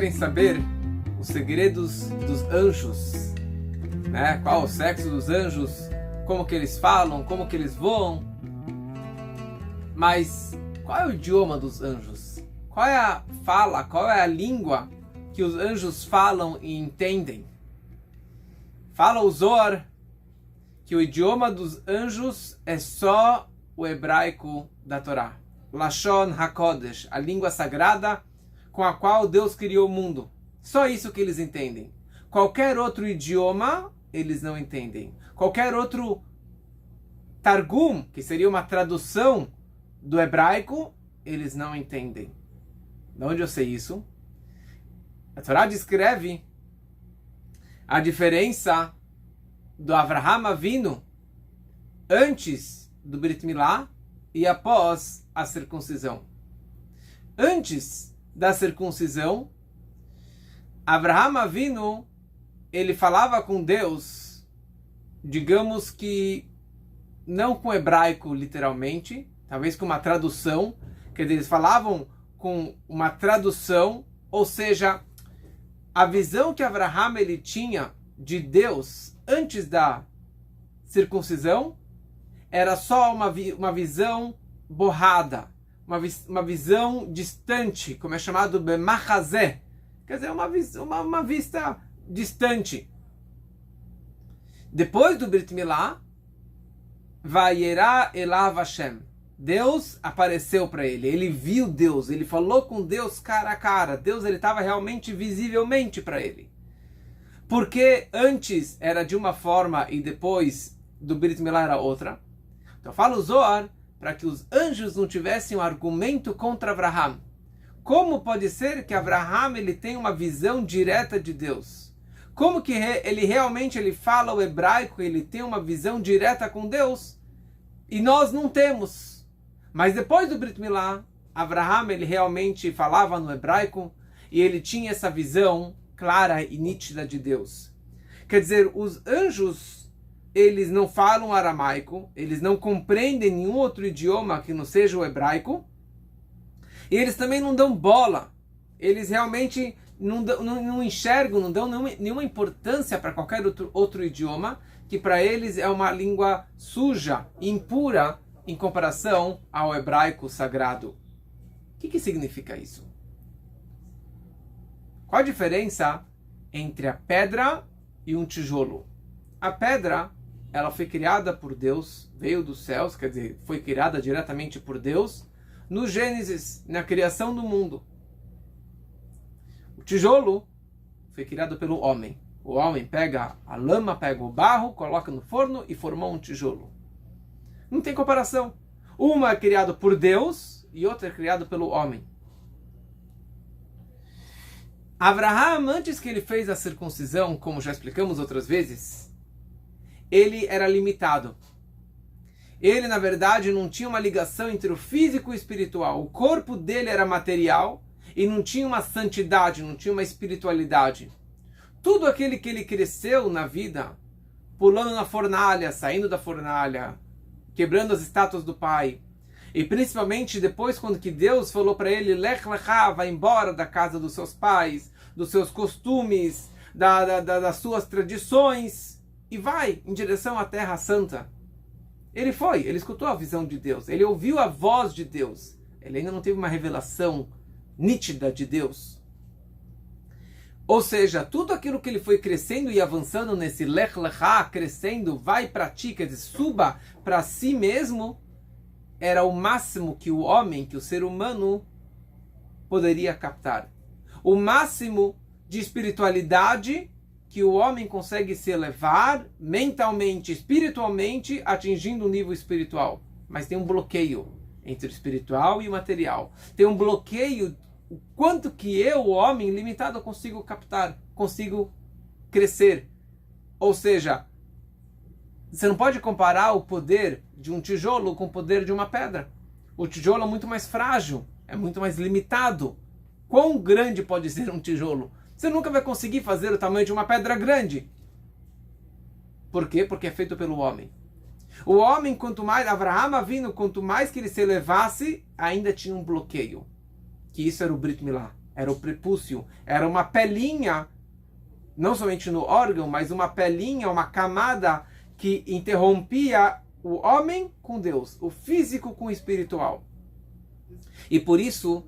querem saber os segredos dos anjos, né? Qual o sexo dos anjos, como que eles falam, como que eles voam. Mas qual é o idioma dos anjos? Qual é a fala, qual é a língua que os anjos falam e entendem? Fala o Zohar que o idioma dos anjos é só o hebraico da Torá. Lashon HaKodesh, a língua sagrada com a qual Deus criou o mundo. Só isso que eles entendem. Qualquer outro idioma, eles não entendem. Qualquer outro Targum, que seria uma tradução do hebraico, eles não entendem. De onde eu sei isso? A Torá descreve a diferença do Avraham Avinu antes do Brit Milá e após a circuncisão. Antes da circuncisão, Avraham Avinu, ele falava com Deus, digamos que não com hebraico literalmente, talvez com uma tradução, quer dizer, eles falavam com uma tradução, ou seja, a visão que Avraham ele tinha de Deus antes da circuncisão era só uma visão borrada, uma visão distante, como é chamado Bemachazé, quer dizer, uma vista distante. Depois do Brit Milá, Vayera Elav Hashem, Deus apareceu para ele, ele viu Deus, ele falou com Deus cara a cara, Deus ele estava realmente visivelmente para ele. Porque antes era de uma forma e depois do Brit Milá era outra. Então fala o Zohar para que os anjos não tivessem um argumento contra Avraham. Como pode ser que Avraham ele tem uma visão direta de Deus? Como que ele realmente fala o hebraico, ele tem uma visão direta com Deus? E nós não temos. Mas depois do Brit Milá, Avraham ele realmente falava no hebraico e ele tinha essa visão clara e nítida de Deus. Quer dizer, os anjos, eles não falam aramaico, eles não compreendem nenhum outro idioma que não seja o hebraico, e eles também não dão bola, eles realmente não enxergam, não dão nenhuma importância para qualquer outro idioma, que para eles é uma língua suja, impura, em comparação ao hebraico sagrado. O que significa isso? Qual a diferença entre a pedra e um tijolo? A pedra, ela foi criada por Deus, veio dos céus, quer dizer, foi criada diretamente por Deus, no Gênesis, na criação do mundo. O tijolo foi criado pelo homem. O homem pega a lama, pega o barro, coloca no forno e formou um tijolo. Não tem comparação. Uma é criada por Deus e outra é criada pelo homem. Avraham, antes que ele fez a circuncisão, como já explicamos outras vezes, ele era limitado. Ele, na verdade, não tinha uma ligação entre o físico e o espiritual. O corpo dele era material e não tinha uma santidade, não tinha uma espiritualidade. Tudo aquele que ele cresceu na vida, pulando na fornalha, saindo da fornalha, quebrando as estátuas do pai, e principalmente depois quando que Deus falou para ele, Lech Lecha, vai embora da casa dos seus pais, dos seus costumes, das suas tradições, e vai em direção à Terra Santa. Ele foi, ele escutou a visão de Deus, ele ouviu a voz de Deus, ele ainda não teve uma revelação nítida de Deus. Ou seja, tudo aquilo que ele foi crescendo e avançando nesse Lech Lecha, crescendo, vai para ti, quer dizer, suba para si mesmo, era o máximo que o homem, que o ser humano poderia captar. O máximo de espiritualidade que o homem consegue se elevar mentalmente, espiritualmente, atingindo um nível espiritual. Mas tem um bloqueio entre o espiritual e o material. Tem um bloqueio, o quanto que eu, o homem, limitado, consigo captar, consigo crescer. Ou seja, você não pode comparar o poder de um tijolo com o poder de uma pedra. O tijolo é muito mais frágil, é muito mais limitado. Quão grande pode ser um tijolo? Você nunca vai conseguir fazer o tamanho de uma pedra grande. Por quê? Porque é feito pelo homem. O homem, quanto mais, Avraham Avinu, quanto mais que ele se elevasse, ainda tinha um bloqueio. Que isso era o Brit Milá. era o prepúcio, era uma pelinha, não somente no órgão, mas uma pelinha, uma camada que interrompia o homem com Deus, o físico com o espiritual. E por isso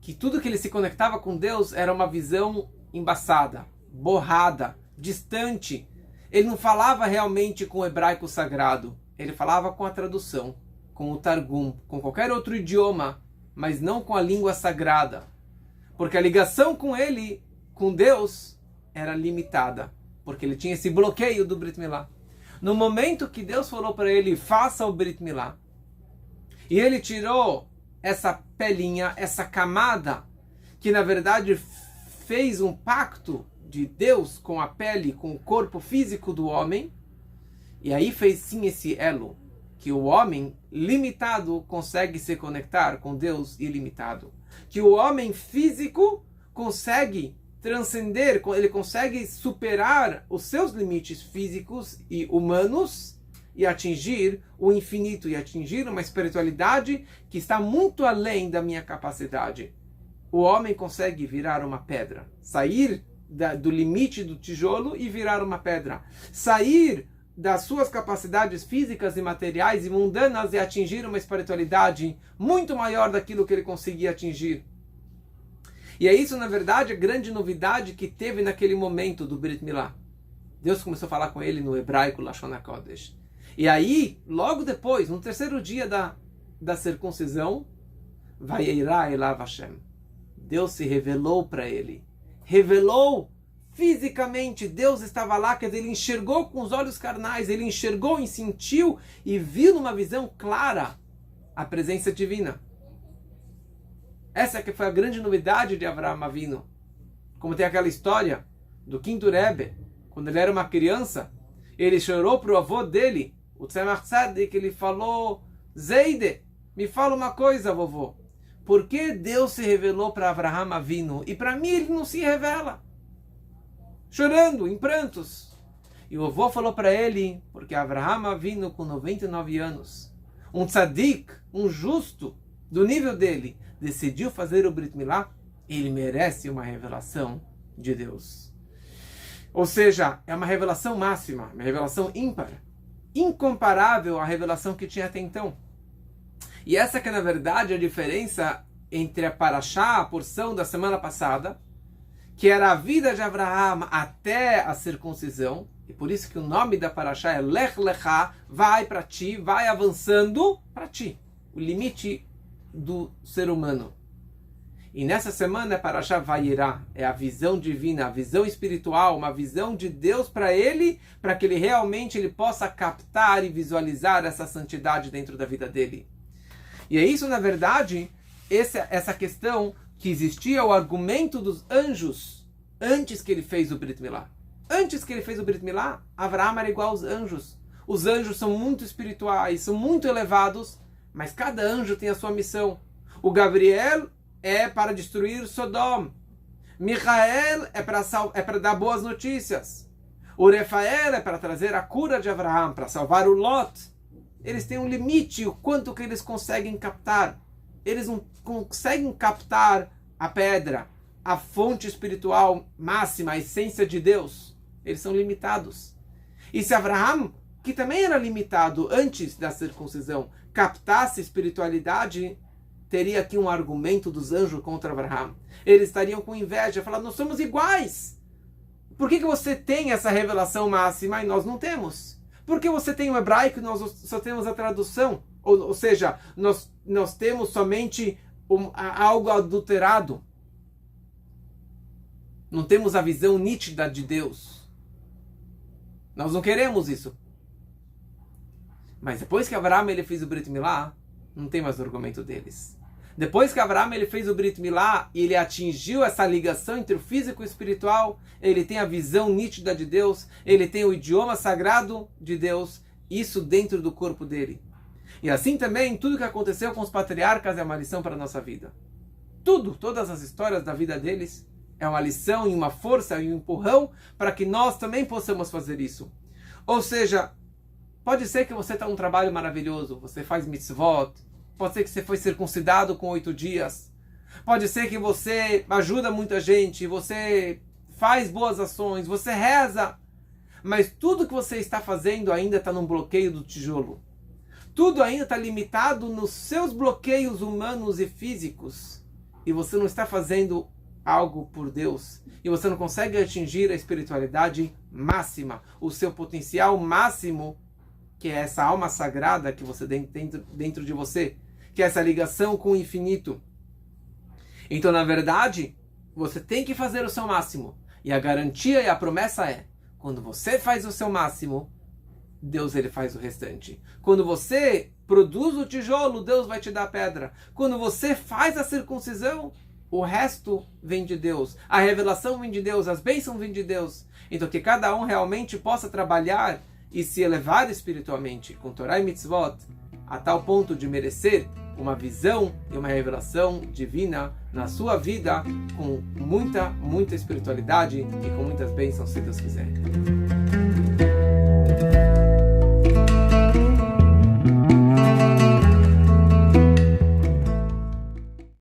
que tudo que ele se conectava com Deus era uma visão embaçada, borrada, distante. Ele não falava realmente com o hebraico sagrado, ele falava com a tradução, com o Targum, com qualquer outro idioma, mas não com a língua sagrada. Porque a ligação com ele, com Deus, era limitada, porque ele tinha esse bloqueio do Brit Milá. No momento que Deus falou para ele, faça o Brit Milá, e ele tirou essa pelinha, essa camada, que na verdade fez um pacto de Deus com a pele, com o corpo físico do homem, e aí fez sim esse elo, que o homem limitado consegue se conectar com Deus ilimitado. Que o homem físico consegue transcender, ele consegue superar os seus limites físicos e humanos e atingir o infinito, e atingir uma espiritualidade que está muito além da minha capacidade. O homem consegue virar uma pedra, sair do limite do tijolo e virar uma pedra, sair das suas capacidades físicas e materiais e mundanas e atingir uma espiritualidade muito maior daquilo que ele conseguia atingir. E é isso, na verdade, a grande novidade que teve naquele momento do Brit Milá. Deus começou a falar com ele no hebraico Lashon HaKodesh. E aí, logo depois, no terceiro dia da circuncisão, Vayeirá Elav Hashem. Deus se revelou para ele. Revelou fisicamente, Deus estava lá, quer dizer, ele enxergou com os olhos carnais, ele enxergou e sentiu e viu numa visão clara a presença divina. Essa que foi a grande novidade de Avraham Avinu. Como tem aquela história do quinto Rebbe, quando ele era uma criança, ele chorou para o avô dele, o Tzemach Tzaddik, ele falou, Zeide, me fala uma coisa, vovô. Por que Deus se revelou para Avraham Avinu e para mim ele não se revela? Chorando, em prantos. E o avô falou para ele, porque Avraham Avinu com 99 anos, um tzaddik, um justo do nível dele, decidiu fazer o Brit Milá, ele merece uma revelação de Deus. Ou seja, é uma revelação máxima, uma revelação ímpar, incomparável à revelação que tinha até então. E essa que é, na verdade, a diferença entre a Parashá, a porção da semana passada, que era a vida de Avraham até a circuncisão, e por isso que o nome da Parashá é Lech Lechá, vai para ti, vai avançando para ti, o limite do ser humano. E nessa semana a Parashá Vayirá, é a visão divina, a visão espiritual, uma visão de Deus para ele, para que ele realmente possa captar e visualizar essa santidade dentro da vida dele. E é isso, na verdade, essa questão que existia o argumento dos anjos antes que ele fez o Brit Milá. Antes que ele fez o Brit Milá, Avraham era igual aos anjos. Os anjos são muito espirituais, são muito elevados, mas cada anjo tem a sua missão. O Gabriel é para destruir Sodom. Michael é para dar boas notícias. O Rafael é para trazer a cura de Avraham, para salvar o Lot. Eles têm um limite, o quanto que eles conseguem captar. Eles não conseguem captar a pedra, a fonte espiritual máxima, a essência de Deus. Eles são limitados. E se Avraham, que também era limitado antes da circuncisão, captasse espiritualidade, teria aqui um argumento dos anjos contra Avraham. Eles estariam com inveja, falando, nós somos iguais. Por que você tem essa revelação máxima e nós não temos? Por que você tem o hebraico e nós só temos a tradução? Ou seja, nós temos somente algo adulterado. Não temos a visão nítida de Deus. Nós não queremos isso. Mas depois que Avraham ele fez o Brit Milá, não tem mais argumento deles. Depois que Avraham ele fez o Brit Milá e ele atingiu essa ligação entre o físico e o espiritual, ele tem a visão nítida de Deus, ele tem o idioma sagrado de Deus, isso dentro do corpo dele. E assim também, tudo que aconteceu com os patriarcas é uma lição para a nossa vida. Todas as histórias da vida deles é uma lição e uma força e um empurrão para que nós também possamos fazer isso. Ou seja, pode ser que você está num trabalho maravilhoso, você faz mitzvot, pode ser que você foi circuncidado com 8 dias, Pode ser que você ajuda muita gente, você faz boas ações, você reza, mas tudo que você está fazendo ainda está num bloqueio do tijolo. Tudo ainda está limitado nos seus bloqueios humanos e físicos. E você não está fazendo algo por Deus. E você não consegue atingir a espiritualidade máxima, o seu potencial máximo, que é essa alma sagrada que você tem dentro de você, que é essa ligação com o infinito. Então, na verdade, você tem que fazer o seu máximo. E a garantia e a promessa é, quando você faz o seu máximo, Deus ele faz o restante. Quando você produz o tijolo, Deus vai te dar a pedra. Quando você faz a circuncisão, o resto vem de Deus. A revelação vem de Deus, as bênçãos vêm de Deus. Então que cada um realmente possa trabalhar e se elevar espiritualmente com Torá e Mitzvot, a tal ponto de merecer uma visão e uma revelação divina na sua vida, com muita espiritualidade e com muitas bênçãos, se Deus quiser.